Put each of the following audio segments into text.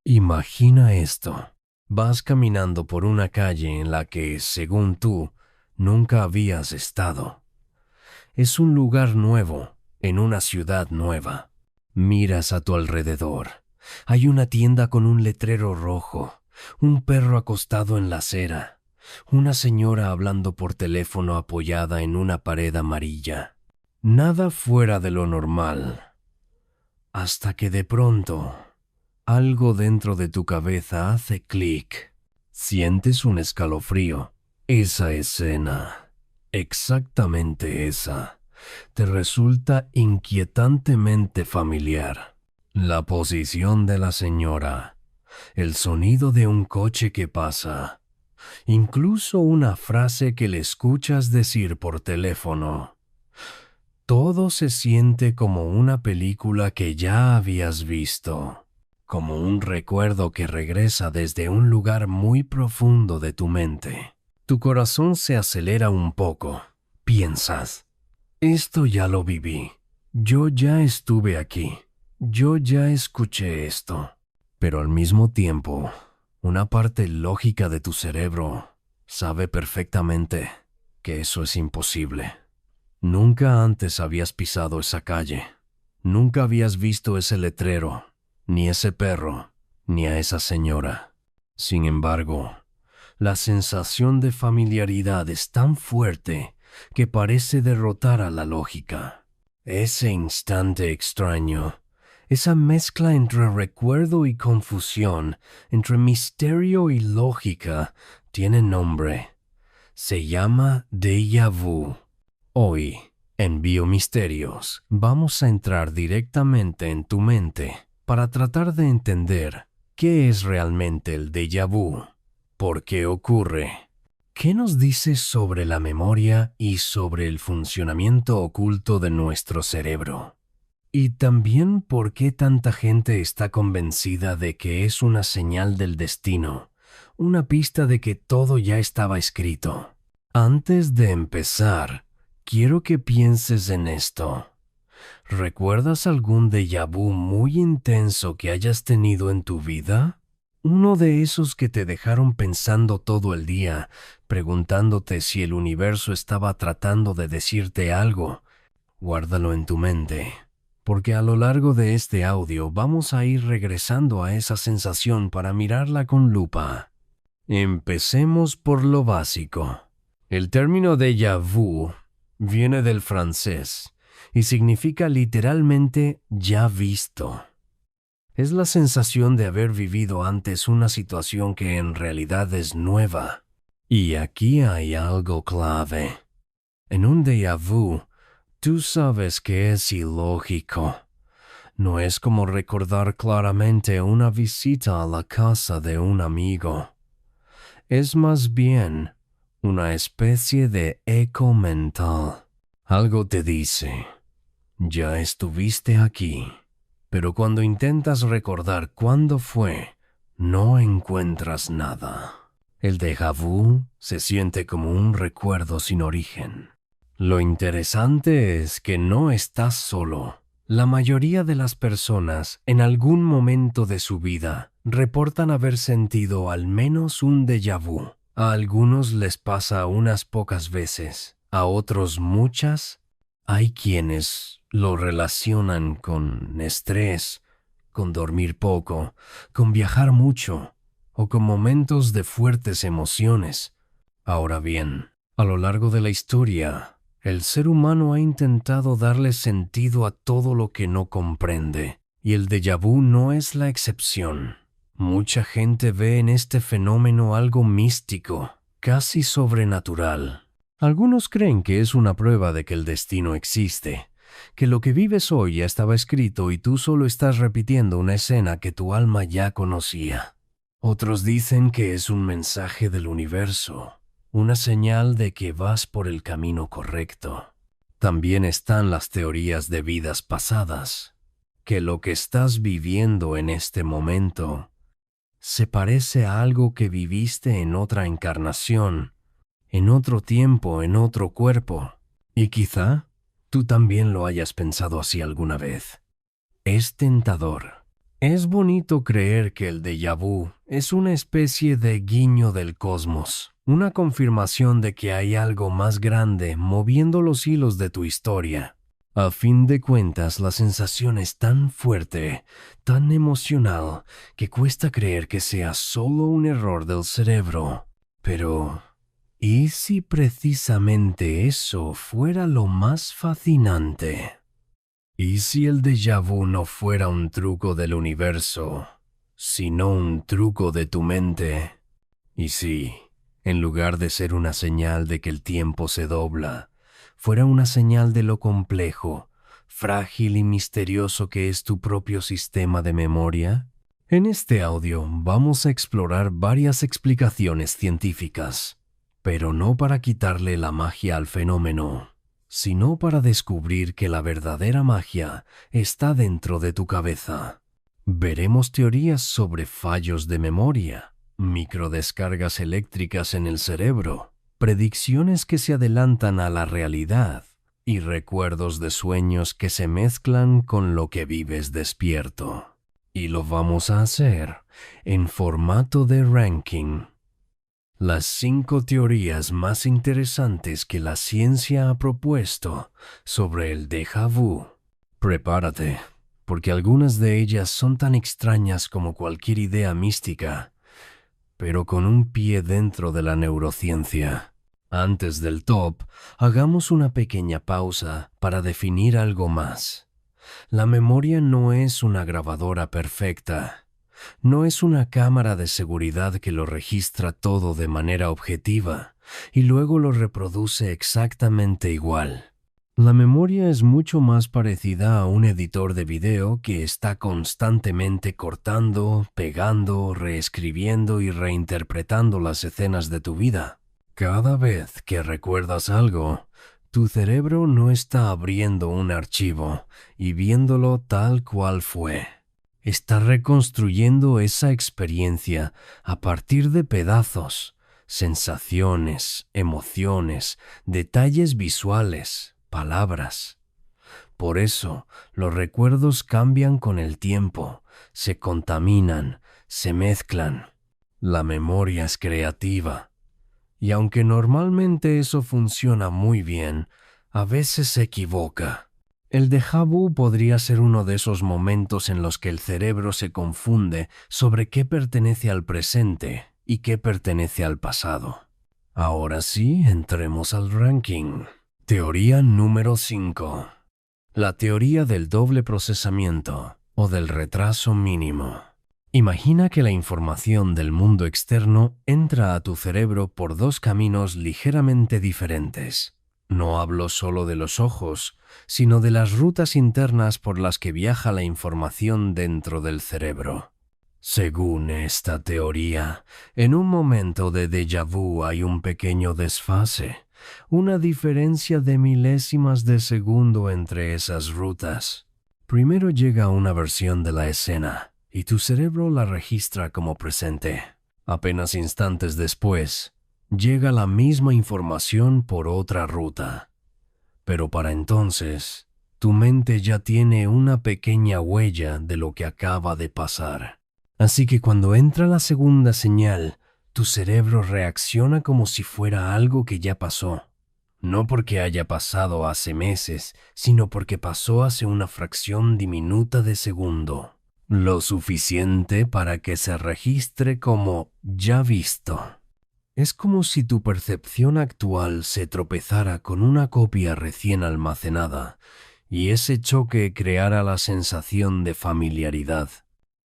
Imagina esto. Vas caminando por una calle en la que, según tú, nunca habías estado. Es un lugar nuevo, en una ciudad nueva. Miras a tu alrededor. Hay una tienda con un letrero rojo, un perro acostado en la acera, una señora hablando por teléfono apoyada en una pared amarilla. Nada fuera de lo normal. Hasta que de pronto, algo dentro de tu cabeza hace clic. Sientes un escalofrío. Esa escena, exactamente esa, te resulta inquietantemente familiar. La posición de la señora, el sonido de un coche que pasa, incluso una frase que le escuchas decir por teléfono. Todo se siente como una película que ya habías visto, como un recuerdo que regresa desde un lugar muy profundo de tu mente. Tu corazón se acelera un poco. Piensas, esto ya lo viví. Yo ya estuve aquí. Yo ya escuché esto. Pero al mismo tiempo, una parte lógica de tu cerebro sabe perfectamente que eso es imposible. Nunca antes habías pisado esa calle. Nunca habías visto ese letrero, ni ese perro, ni a esa señora. Sin embargo, la sensación de familiaridad es tan fuerte que parece derrotar a la lógica. Ese instante extraño, esa mezcla entre recuerdo y confusión, entre misterio y lógica, tiene nombre. Se llama déjà vu. Hoy, en Biomisterios, vamos a entrar directamente en tu mente para tratar de entender qué es realmente el déjà vu, por qué ocurre, qué nos dice sobre la memoria y sobre el funcionamiento oculto de nuestro cerebro, y también por qué tanta gente está convencida de que es una señal del destino, una pista de que todo ya estaba escrito. Antes de empezar, quiero que pienses en esto. ¿Recuerdas algún déjà vu muy intenso que hayas tenido en tu vida? Uno de esos que te dejaron pensando todo el día, preguntándote si el universo estaba tratando de decirte algo. Guárdalo en tu mente, porque a lo largo de este audio vamos a ir regresando a esa sensación para mirarla con lupa. Empecemos por lo básico. El término déjà vu viene del francés y significa literalmente ya visto. Es la sensación de haber vivido antes una situación que en realidad es nueva. Y aquí hay algo clave. En un déjà vu, tú sabes que es ilógico. No es como recordar claramente una visita a la casa de un amigo. Es más bien una especie de eco mental. Algo te dice, ya estuviste aquí, pero cuando intentas recordar cuándo fue, no encuentras nada. El déjà vu se siente como un recuerdo sin origen. Lo interesante es que no estás solo. La mayoría de las personas, en algún momento de su vida, reportan haber sentido al menos un déjà vu. A algunos les pasa unas pocas veces, a otros muchas. Hay quienes lo relacionan con estrés, con dormir poco, con viajar mucho o con momentos de fuertes emociones. Ahora bien, a lo largo de la historia, el ser humano ha intentado darle sentido a todo lo que no comprende, y el déjà vu no es la excepción. Mucha gente ve en este fenómeno algo místico, casi sobrenatural. Algunos creen que es una prueba de que el destino existe, que lo que vives hoy ya estaba escrito y tú solo estás repitiendo una escena que tu alma ya conocía. Otros dicen que es un mensaje del universo, una señal de que vas por el camino correcto. También están las teorías de vidas pasadas, que lo que estás viviendo en este momento se parece a algo que viviste en otra encarnación, en otro tiempo, en otro cuerpo. Y quizá tú también lo hayas pensado así alguna vez. Es tentador, Es bonito creer que el déjà vu es una especie de guiño del cosmos, una confirmación de que hay algo más grande moviendo los hilos de tu historia. A fin de cuentas, la sensación es tan fuerte, tan emocional, que cuesta creer que sea solo un error del cerebro. Pero, ¿y si precisamente eso fuera lo más fascinante? ¿Y si el déjà vu no fuera un truco del universo, sino un truco de tu mente? ¿Y si, en lugar de ser una señal de que el tiempo se dobla, fuera una señal de lo complejo, frágil y misterioso que es tu propio sistema de memoria? En este audio vamos a explorar varias explicaciones científicas, pero no para quitarle la magia al fenómeno, sino para descubrir que la verdadera magia está dentro de tu cabeza. Veremos teorías sobre fallos de memoria, microdescargas eléctricas en el cerebro, predicciones que se adelantan a la realidad y recuerdos de sueños que se mezclan con lo que vives despierto. Y lo vamos a hacer en formato de ranking. Las 5 teorías más interesantes que la ciencia ha propuesto sobre el déjà vu. Prepárate, porque algunas de ellas son tan extrañas como cualquier idea mística, pero con un pie dentro de la neurociencia. Antes del top, hagamos una pequeña pausa para definir algo más. La memoria no es una grabadora perfecta. No es una cámara de seguridad que lo registra todo de manera objetiva y luego lo reproduce exactamente igual. La memoria es mucho más parecida a un editor de video que está constantemente cortando, pegando, reescribiendo y reinterpretando las escenas de tu vida. Cada vez que recuerdas algo, tu cerebro no está abriendo un archivo y viéndolo tal cual fue. Está reconstruyendo esa experiencia a partir de pedazos, sensaciones, emociones, detalles visuales, palabras. Por eso, los recuerdos cambian con el tiempo, se contaminan, se mezclan. La memoria es creativa. Y aunque normalmente eso funciona muy bien, a veces se equivoca. El déjà vu podría ser uno de esos momentos en los que el cerebro se confunde sobre qué pertenece al presente y qué pertenece al pasado. Ahora sí, entremos al ranking. Teoría número 5. La teoría del doble procesamiento o del retraso mínimo. Imagina que la información del mundo externo entra a tu cerebro por 2 caminos ligeramente diferentes. No hablo solo de los ojos, sino de las rutas internas por las que viaja la información dentro del cerebro. Según esta teoría, en un momento de déjà vu hay un pequeño desfase, una diferencia de milésimas de segundo entre esas rutas. Primero llega una versión de la escena, y tu cerebro la registra como presente. Apenas instantes después, llega la misma información por otra ruta. Pero para entonces, tu mente ya tiene una pequeña huella de lo que acaba de pasar. Así que cuando entra la segunda señal, tu cerebro reacciona como si fuera algo que ya pasó. No porque haya pasado hace meses, sino porque pasó hace una fracción diminuta de segundo. Lo suficiente para que se registre como ya visto. Es como si tu percepción actual se tropezara con una copia recién almacenada y ese choque creara la sensación de familiaridad.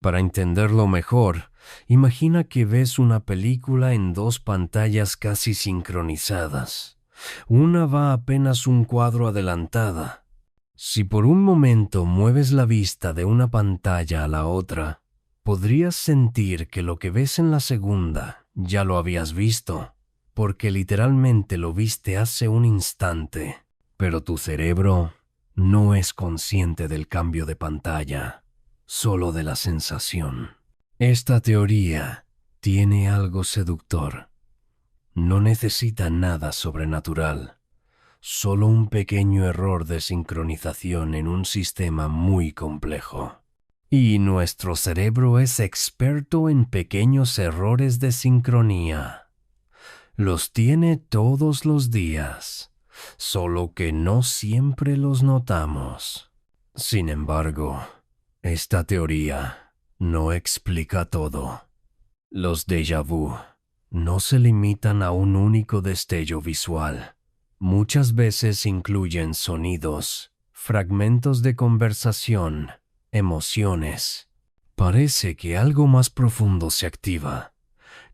Para entenderlo mejor, imagina que ves una película en 2 pantallas casi sincronizadas. Una va apenas un cuadro adelantada. Si por un momento mueves la vista de una pantalla a la otra, podrías sentir que lo que ves en la segunda ya lo habías visto, porque literalmente lo viste hace un instante, pero tu cerebro no es consciente del cambio de pantalla, solo de la sensación. Esta teoría tiene algo seductor. No necesita nada sobrenatural. Solo un pequeño error de sincronización en un sistema muy complejo. Y nuestro cerebro es experto en pequeños errores de sincronía. Los tiene todos los días, solo que no siempre los notamos. Sin embargo, esta teoría no explica todo. Los déjà vu no se limitan a un único destello visual. Muchas veces incluyen sonidos, fragmentos de conversación, emociones. Parece que algo más profundo se activa,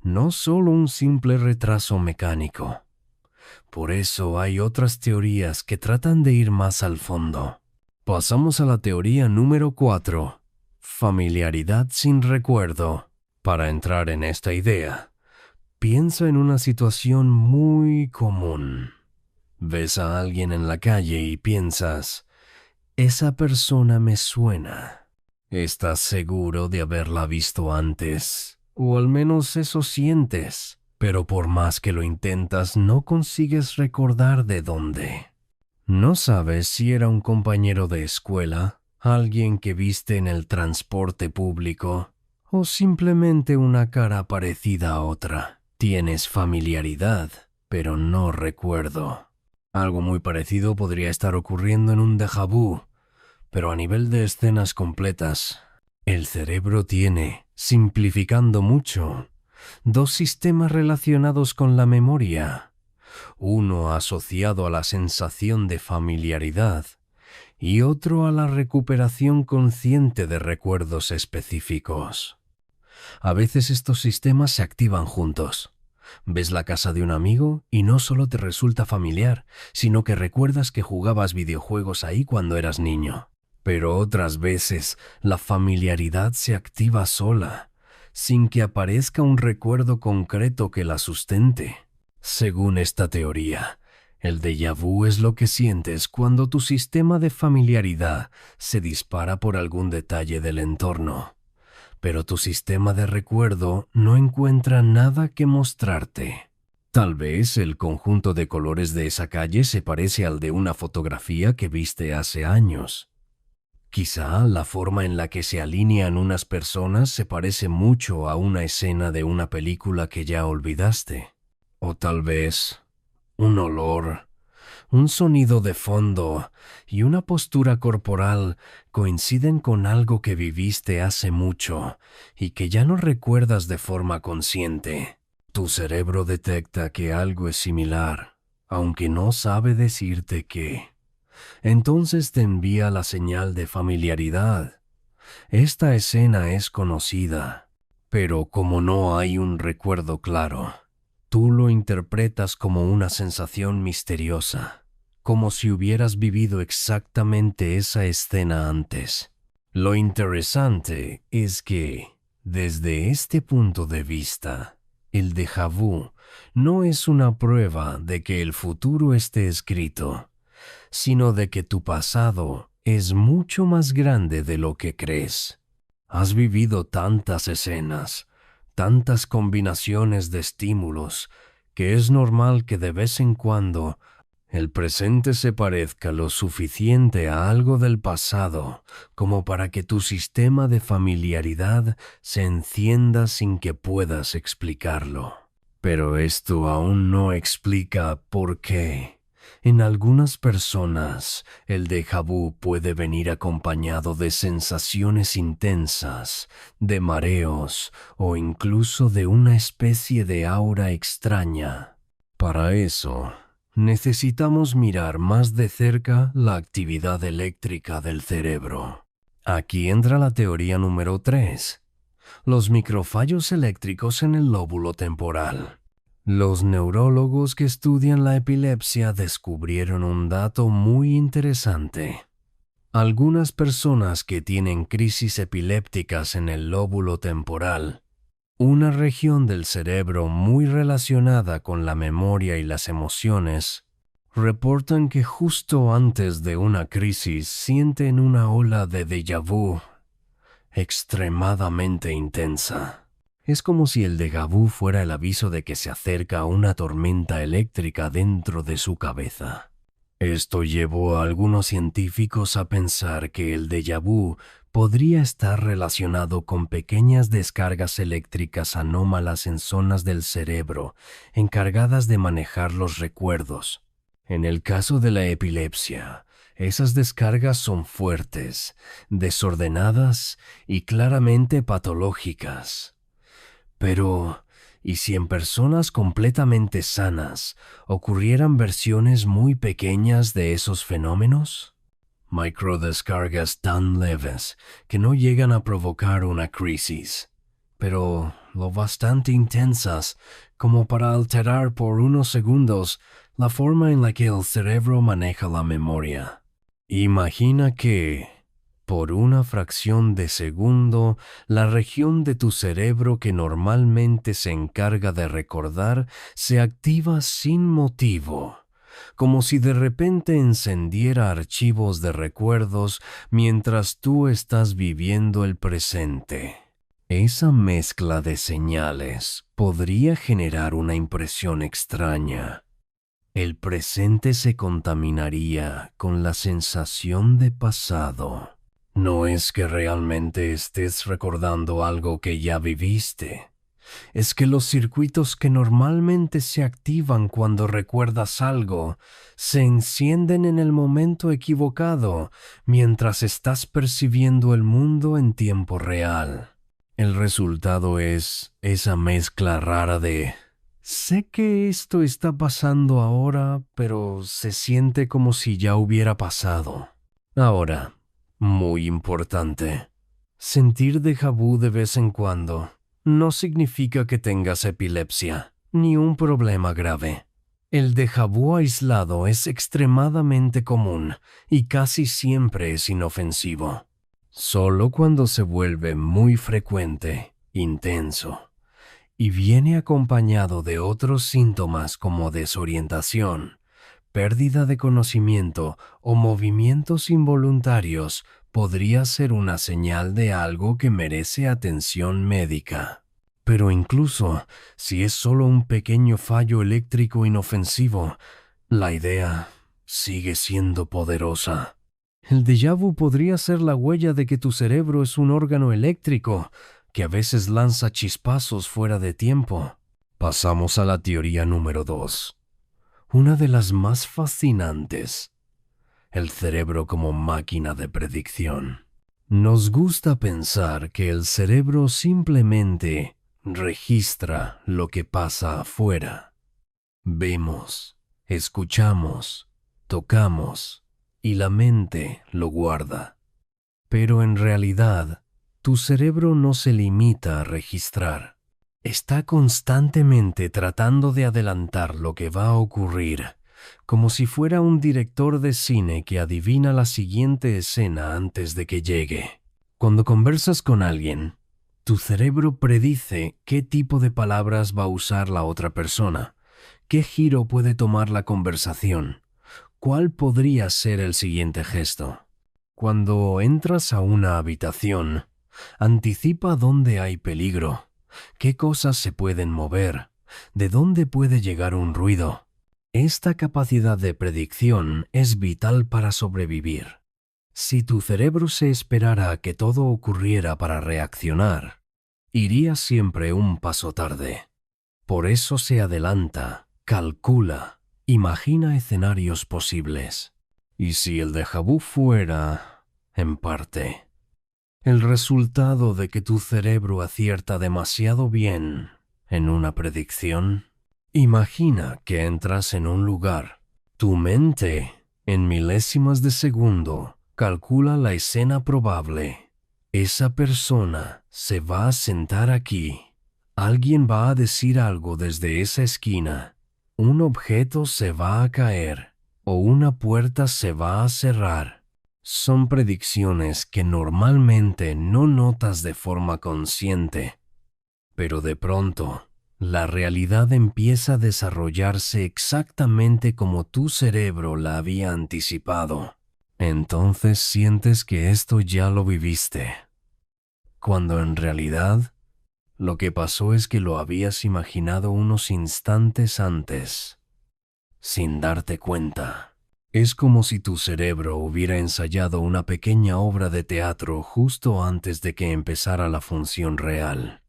no solo un simple retraso mecánico. Por eso hay otras teorías que tratan de ir más al fondo. Pasamos a la teoría número 4, familiaridad sin recuerdo. Para entrar en esta idea, piensa en una situación muy común. Ves a alguien en la calle y piensas, esa persona me suena. ¿Estás seguro de haberla visto antes? O al menos eso sientes, pero por más que lo intentas no consigues recordar de dónde. No sabes si era un compañero de escuela, alguien que viste en el transporte público, o simplemente una cara parecida a otra. Tienes familiaridad, pero no recuerdo. Algo muy parecido podría estar ocurriendo en un déjà vu, pero a nivel de escenas completas. El cerebro tiene, simplificando mucho, dos sistemas relacionados con la memoria. Uno asociado a la sensación de familiaridad y otro a la recuperación consciente de recuerdos específicos. A veces estos sistemas se activan juntos. Ves la casa de un amigo y no solo te resulta familiar, sino que recuerdas que jugabas videojuegos ahí cuando eras niño. Pero otras veces la familiaridad se activa sola, sin que aparezca un recuerdo concreto que la sustente. Según esta teoría, el déjà vu es lo que sientes cuando tu sistema de familiaridad se dispara por algún detalle del entorno, pero tu sistema de recuerdo no encuentra nada que mostrarte. Tal vez el conjunto de colores de esa calle se parece al de una fotografía que viste hace años. Quizá la forma en la que se alinean unas personas se parece mucho a una escena de una película que ya olvidaste. O tal vez un olor, un sonido de fondo y una postura corporal coinciden con algo que viviste hace mucho y que ya no recuerdas de forma consciente. Tu cerebro detecta que algo es similar, aunque no sabe decirte qué. Entonces te envía la señal de familiaridad. Esta escena es conocida, pero como no hay un recuerdo claro, tú lo interpretas como una sensación misteriosa, como si hubieras vivido exactamente esa escena antes. Lo interesante es que, desde este punto de vista, el déjà vu no es una prueba de que el futuro esté escrito, sino de que tu pasado es mucho más grande de lo que crees. Has vivido tantas escenas, tantas combinaciones de estímulos, que es normal que de vez en cuando el presente se parezca lo suficiente a algo del pasado como para que tu sistema de familiaridad se encienda sin que puedas explicarlo. Pero esto aún no explica por qué. En algunas personas, el déjà vu puede venir acompañado de sensaciones intensas, de mareos o incluso de una especie de aura extraña. Para eso, necesitamos mirar más de cerca la actividad eléctrica del cerebro. Aquí entra la teoría número 3, los microfallos eléctricos en el lóbulo temporal. Los neurólogos que estudian la epilepsia descubrieron un dato muy interesante. Algunas personas que tienen crisis epilépticas en el lóbulo temporal, una región del cerebro muy relacionada con la memoria y las emociones, reportan que justo antes de una crisis sienten una ola de déjà vu extremadamente intensa. Es como si el déjà vu fuera el aviso de que se acerca una tormenta eléctrica dentro de su cabeza. Esto llevó a algunos científicos a pensar que el déjà vu podría estar relacionado con pequeñas descargas eléctricas anómalas en zonas del cerebro encargadas de manejar los recuerdos. En el caso de la epilepsia, esas descargas son fuertes, desordenadas y claramente patológicas. Pero, ¿y si en personas completamente sanas ocurrieran versiones muy pequeñas de esos fenómenos? Microdescargas tan leves que no llegan a provocar una crisis, pero lo bastante intensas como para alterar por unos segundos la forma en la que el cerebro maneja la memoria. Imagina que, por una fracción de segundo, la región de tu cerebro que normalmente se encarga de recordar se activa sin motivo, como si de repente encendiera archivos de recuerdos mientras tú estás viviendo el presente. Esa mezcla de señales podría generar una impresión extraña. El presente se contaminaría con la sensación de pasado. No es que realmente estés recordando algo que ya viviste. Es que los circuitos que normalmente se activan cuando recuerdas algo se encienden en el momento equivocado mientras estás percibiendo el mundo en tiempo real. El resultado es esa mezcla rara de sé que esto está pasando ahora, pero se siente como si ya hubiera pasado. Ahora, muy importante, sentir déjà vu de vez en cuando no significa que tengas epilepsia, ni un problema grave. El déjà vu aislado es extremadamente común y casi siempre es inofensivo. Solo cuando se vuelve muy frecuente, intenso, y viene acompañado de otros síntomas como desorientación, pérdida de conocimiento o movimientos involuntarios, podría ser una señal de algo que merece atención médica. Pero incluso si es solo un pequeño fallo eléctrico inofensivo, la idea sigue siendo poderosa. El déjà vu podría ser la huella de que tu cerebro es un órgano eléctrico que a veces lanza chispazos fuera de tiempo. Pasamos a la teoría número 2. Una de las más fascinantes. El cerebro como máquina de predicción. Nos gusta pensar que el cerebro simplemente registra lo que pasa afuera. Vemos, escuchamos, tocamos y la mente lo guarda. Pero en realidad, tu cerebro no se limita a registrar. Está constantemente tratando de adelantar lo que va a ocurrir, como si fuera un director de cine que adivina la siguiente escena antes de que llegue. Cuando conversas con alguien, tu cerebro predice qué tipo de palabras va a usar la otra persona, qué giro puede tomar la conversación, cuál podría ser el siguiente gesto. Cuando entras a una habitación, anticipa dónde hay peligro, qué cosas se pueden mover, de dónde puede llegar un ruido. Esta capacidad de predicción es vital para sobrevivir. Si tu cerebro se esperara a que todo ocurriera para reaccionar, iría siempre un paso tarde. Por eso se adelanta, calcula, imagina escenarios posibles. Y si el déjà vu fuera, en parte, el resultado de que tu cerebro acierta demasiado bien en una predicción, imagina que entras en un lugar. Tu mente, en milésimas de segundo, calcula la escena probable. Esa persona se va a sentar aquí. Alguien va a decir algo desde esa esquina. Un objeto se va a caer o una puerta se va a cerrar. Son predicciones que normalmente no notas de forma consciente, pero de pronto, la realidad empieza a desarrollarse exactamente como tu cerebro la había anticipado. Entonces sientes que esto ya lo viviste, cuando en realidad lo que pasó es que lo habías imaginado unos instantes antes, sin darte cuenta. Es como si tu cerebro hubiera ensayado una pequeña obra de teatro justo antes de que empezara la función real.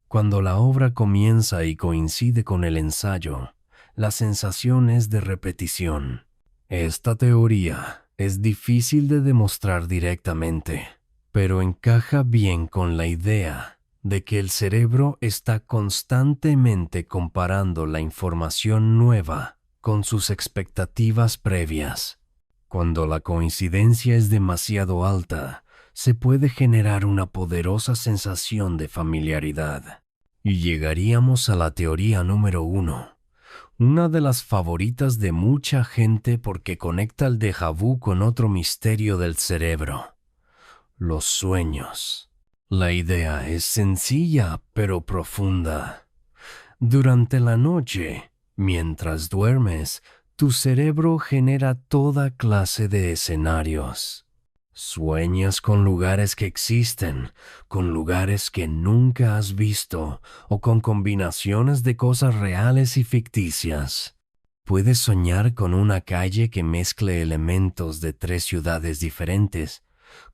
Cuando la obra comienza y coincide con el ensayo, la sensación es de repetición. Esta teoría es difícil de demostrar directamente, pero encaja bien con la idea de que el cerebro está constantemente comparando la información nueva con sus expectativas previas. Cuando la coincidencia es demasiado alta, se puede generar una poderosa sensación de familiaridad. Y llegaríamos a la teoría número 1, una de las favoritas de mucha gente porque conecta el déjà vu con otro misterio del cerebro: los sueños. La idea es sencilla pero profunda. Durante la noche, mientras duermes, tu cerebro genera toda clase de escenarios. Sueñas con lugares que existen, con lugares que nunca has visto o con combinaciones de cosas reales y ficticias. Puedes soñar con una calle que mezcle elementos de 3 ciudades diferentes,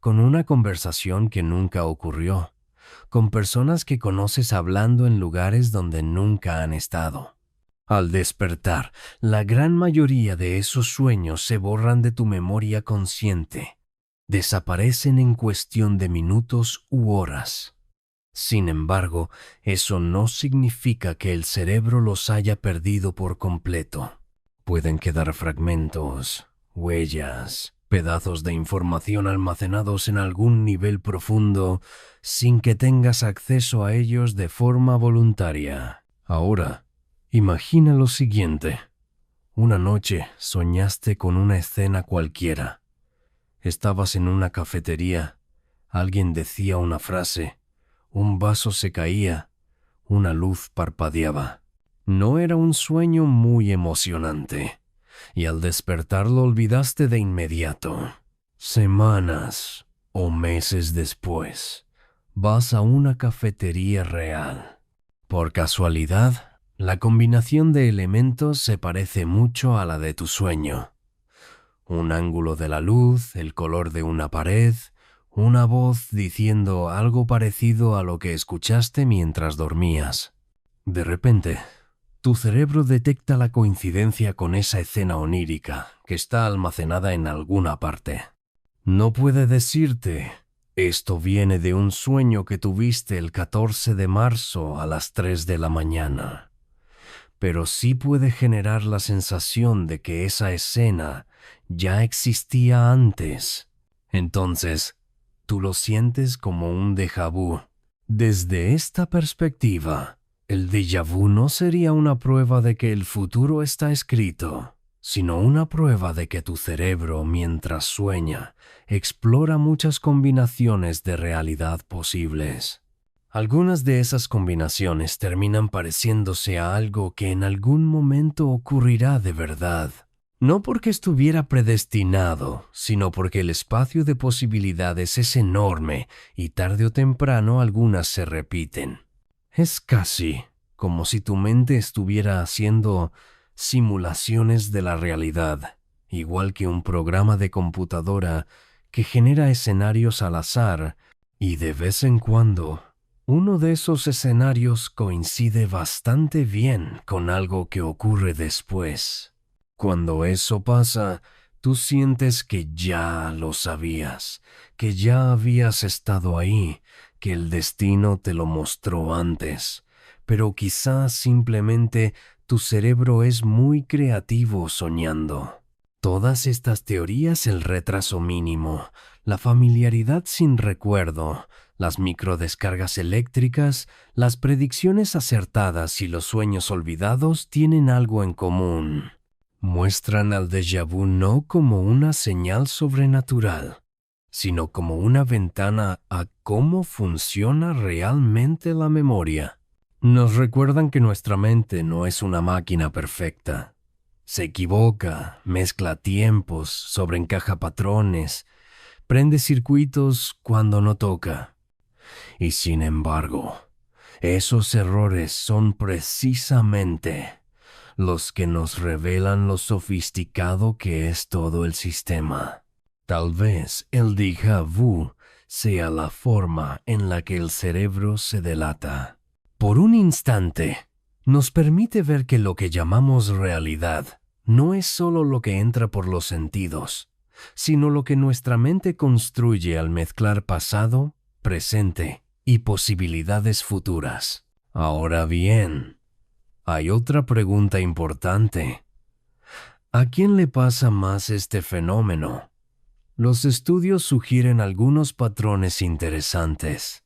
con una conversación que nunca ocurrió, con personas que conoces hablando en lugares donde nunca han estado. Al despertar, la gran mayoría de esos sueños se borran de tu memoria consciente. Desaparecen en cuestión de minutos u horas. Sin embargo, eso no significa que el cerebro los haya perdido por completo. Pueden quedar fragmentos, huellas, pedazos de información almacenados en algún nivel profundo sin que tengas acceso a ellos de forma voluntaria. Ahora, imagina lo siguiente. Una noche soñaste con una escena cualquiera. Estabas en una cafetería, alguien decía una frase, un vaso se caía, una luz parpadeaba. No era un sueño muy emocionante, y al despertar lo olvidaste de inmediato. Semanas o meses después, vas a una cafetería real. Por casualidad, la combinación de elementos se parece mucho a la de tu sueño. Un ángulo de la luz, el color de una pared, una voz diciendo algo parecido a lo que escuchaste mientras dormías. De repente, tu cerebro detecta la coincidencia con esa escena onírica que está almacenada en alguna parte. No puede decirte, esto viene de un sueño que tuviste el 14 de marzo a las 3 de la mañana. Pero sí puede generar la sensación de que esa escena ya existía antes. Entonces, tú lo sientes como un déjà vu. Desde esta perspectiva, el déjà vu no sería una prueba de que el futuro está escrito, sino una prueba de que tu cerebro, mientras sueña, explora muchas combinaciones de realidad posibles. Algunas de esas combinaciones terminan pareciéndose a algo que en algún momento ocurrirá de verdad. No porque estuviera predestinado, sino porque el espacio de posibilidades es enorme y tarde o temprano algunas se repiten. Es casi como si tu mente estuviera haciendo simulaciones de la realidad, igual que un programa de computadora que genera escenarios al azar y de vez en cuando uno de esos escenarios coincide bastante bien con algo que ocurre después. Cuando eso pasa, tú sientes que ya lo sabías, que ya habías estado ahí, que el destino te lo mostró antes, pero quizás simplemente tu cerebro es muy creativo soñando. Todas estas teorías, el retraso mínimo, la familiaridad sin recuerdo, las microdescargas eléctricas, las predicciones acertadas y los sueños olvidados tienen algo en común. Muestran al déjà vu no como una señal sobrenatural, sino como una ventana a cómo funciona realmente la memoria. Nos recuerdan que nuestra mente no es una máquina perfecta. Se equivoca, mezcla tiempos, sobreencaja patrones, prende circuitos cuando no toca. Y sin embargo, esos errores son precisamente los que nos revelan lo sofisticado que es todo el sistema. Tal vez el déjà vu sea la forma en la que el cerebro se delata. Por un instante, nos permite ver que lo que llamamos realidad no es solo lo que entra por los sentidos, sino lo que nuestra mente construye al mezclar pasado, presente y posibilidades futuras. Ahora bien, hay otra pregunta importante. ¿A quién le pasa más este fenómeno? Los estudios sugieren algunos patrones interesantes.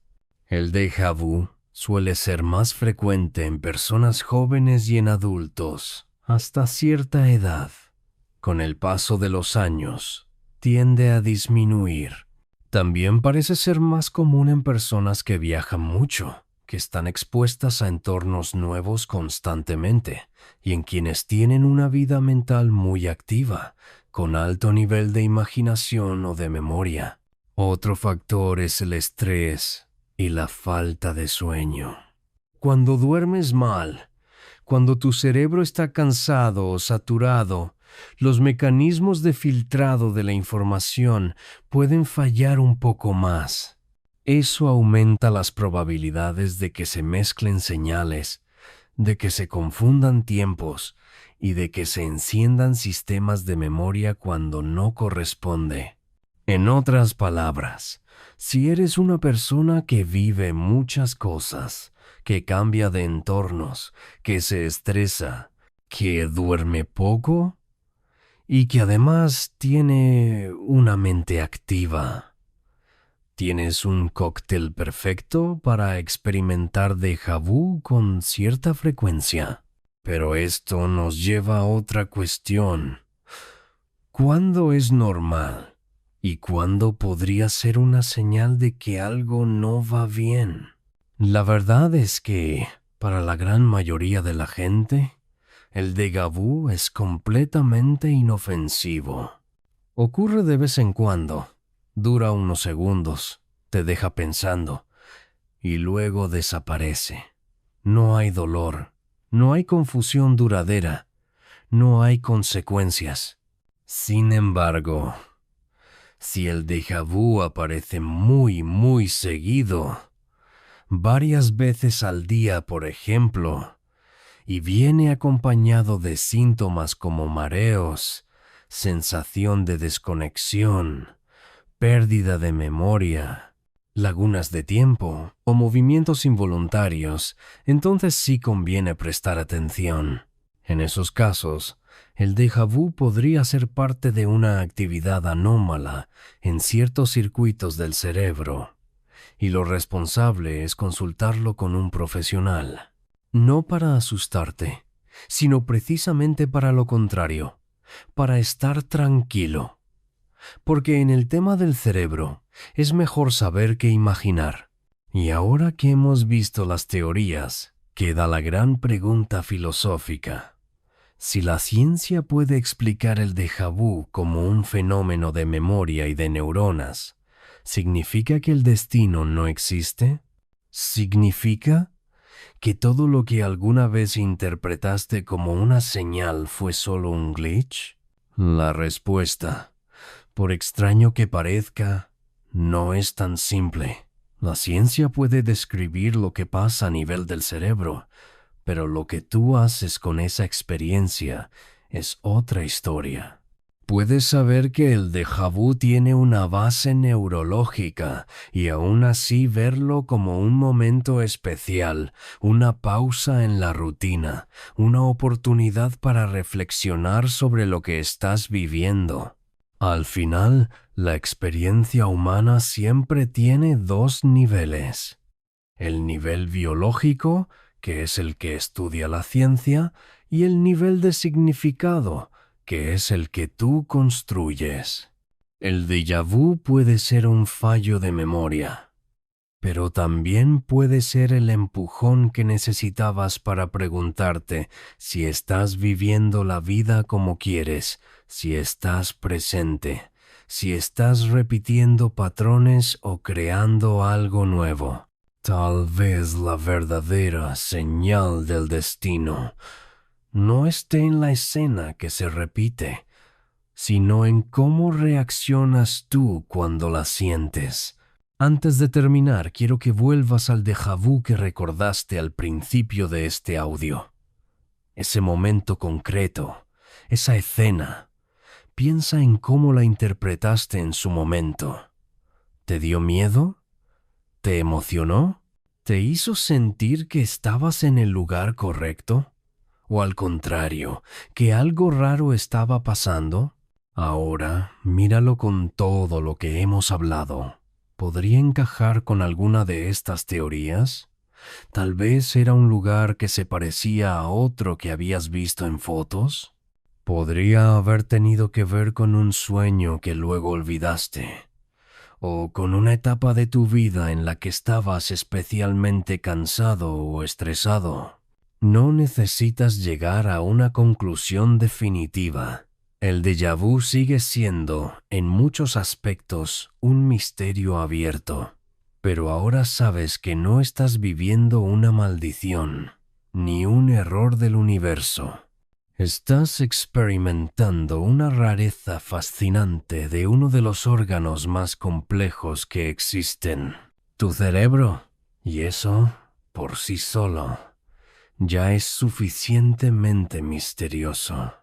El déjà vu suele ser más frecuente en personas jóvenes y en adultos, hasta cierta edad. Con el paso de los años, tiende a disminuir. También parece ser más común en personas que viajan mucho, que están expuestas a entornos nuevos constantemente, y en quienes tienen una vida mental muy activa, con alto nivel de imaginación o de memoria. Otro factor es el estrés y la falta de sueño. Cuando duermes mal, cuando tu cerebro está cansado o saturado, los mecanismos de filtrado de la información pueden fallar un poco más. Eso aumenta las probabilidades de que se mezclen señales, de que se confundan tiempos y de que se enciendan sistemas de memoria cuando no corresponde. En otras palabras, si eres una persona que vive muchas cosas, que cambia de entornos, que se estresa, que duerme poco y que además tiene una mente activa, tienes un cóctel perfecto para experimentar déjà vu con cierta frecuencia. Pero esto nos lleva a otra cuestión. ¿Cuándo es normal? ¿Y cuándo podría ser una señal de que algo no va bien? La verdad es que, para la gran mayoría de la gente, el déjà vu es completamente inofensivo. Ocurre de vez en cuando, dura unos segundos, te deja pensando, y luego desaparece. No hay dolor, no hay confusión duradera, no hay consecuencias. Sin embargo, si el déjà vu aparece muy seguido, varias veces al día, por ejemplo, y viene acompañado de síntomas como mareos, sensación de desconexión, pérdida de memoria, lagunas de tiempo o movimientos involuntarios, entonces sí conviene prestar atención. En esos casos, el déjà vu podría ser parte de una actividad anómala en ciertos circuitos del cerebro, y lo responsable es consultarlo con un profesional. No para asustarte, sino precisamente para lo contrario, para estar tranquilo. Porque en el tema del cerebro es mejor saber que imaginar. Y ahora que hemos visto las teorías, queda la gran pregunta filosófica. Si la ciencia puede explicar el déjà vu como un fenómeno de memoria y de neuronas, ¿significa que el destino no existe? ¿Significa que todo lo que alguna vez interpretaste como una señal fue solo un glitch? La respuesta, por extraño que parezca, no es tan simple. La ciencia puede describir lo que pasa a nivel del cerebro, pero lo que tú haces con esa experiencia es otra historia. Puedes saber que el déjà vu tiene una base neurológica y aún así verlo como un momento especial, una pausa en la rutina, una oportunidad para reflexionar sobre lo que estás viviendo. Al final, la experiencia humana siempre tiene dos niveles. El nivel biológico, que es el que estudia la ciencia, y el nivel de significado, que es el que tú construyes. El déjà vu puede ser un fallo de memoria, pero también puede ser el empujón que necesitabas para preguntarte si estás viviendo la vida como quieres, si estás presente, si estás repitiendo patrones o creando algo nuevo. Tal vez la verdadera señal del destino no esté en la escena que se repite, sino en cómo reaccionas tú cuando la sientes. Antes de terminar, quiero que vuelvas al déjà vu que recordaste al principio de este audio. Ese momento concreto, esa escena. Piensa en cómo la interpretaste en su momento. ¿Te dio miedo? ¿Te emocionó? ¿Te hizo sentir que estabas en el lugar correcto? ¿O al contrario, que algo raro estaba pasando? Ahora, míralo con todo lo que hemos hablado. ¿Podría encajar con alguna de estas teorías? Tal vez era un lugar que se parecía a otro que habías visto en fotos. Podría haber tenido que ver con un sueño que luego olvidaste, o con una etapa de tu vida en la que estabas especialmente cansado o estresado. No necesitas llegar a una conclusión definitiva. El déjà vu sigue siendo, en muchos aspectos, un misterio abierto. Pero ahora sabes que no estás viviendo una maldición, ni un error del universo. Estás experimentando una rareza fascinante de uno de los órganos más complejos que existen, tu cerebro. Y eso, por sí solo, ya es suficientemente misterioso.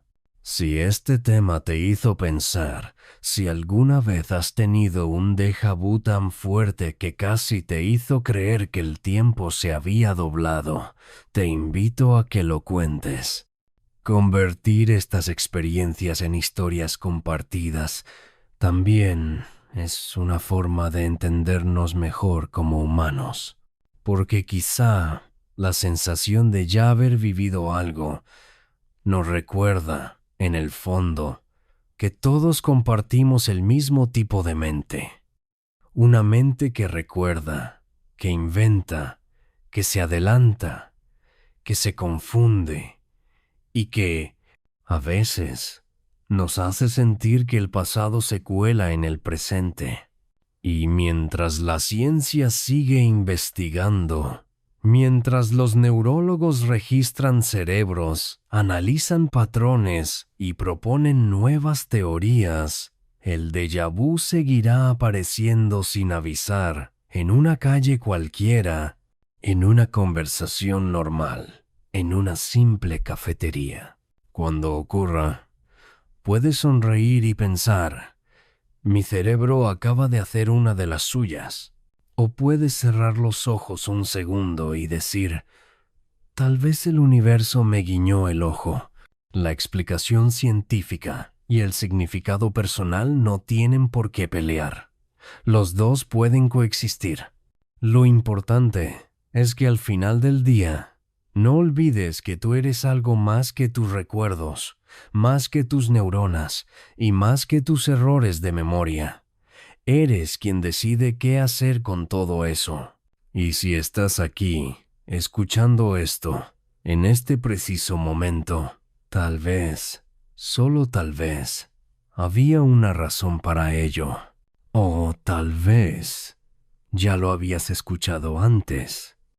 Si este tema te hizo pensar, si alguna vez has tenido un déjà vu tan fuerte que casi te hizo creer que el tiempo se había doblado, te invito a que lo cuentes. Convertir estas experiencias en historias compartidas también es una forma de entendernos mejor como humanos, porque quizá la sensación de ya haber vivido algo nos recuerda, en el fondo, que todos compartimos el mismo tipo de mente. Una mente que recuerda, que inventa, que se adelanta, que se confunde y que, a veces, nos hace sentir que el pasado se cuela en el presente. Y mientras la ciencia sigue investigando, mientras los neurólogos registran cerebros, analizan patrones y proponen nuevas teorías, el déjà vu seguirá apareciendo sin avisar, en una calle cualquiera, en una conversación normal, en una simple cafetería. Cuando ocurra, puedes sonreír y pensar, mi cerebro acaba de hacer una de las suyas. O puedes cerrar los ojos un segundo y decir, tal vez el universo me guiñó el ojo. La explicación científica y el significado personal no tienen por qué pelear. Los dos pueden coexistir. Lo importante es que al final del día, no olvides que tú eres algo más que tus recuerdos, más que tus neuronas y más que tus errores de memoria. Eres quien decide qué hacer con todo eso. Y si estás aquí, escuchando esto, en este preciso momento, tal vez, solo tal vez, había una razón para ello. O tal vez, ya lo habías escuchado antes.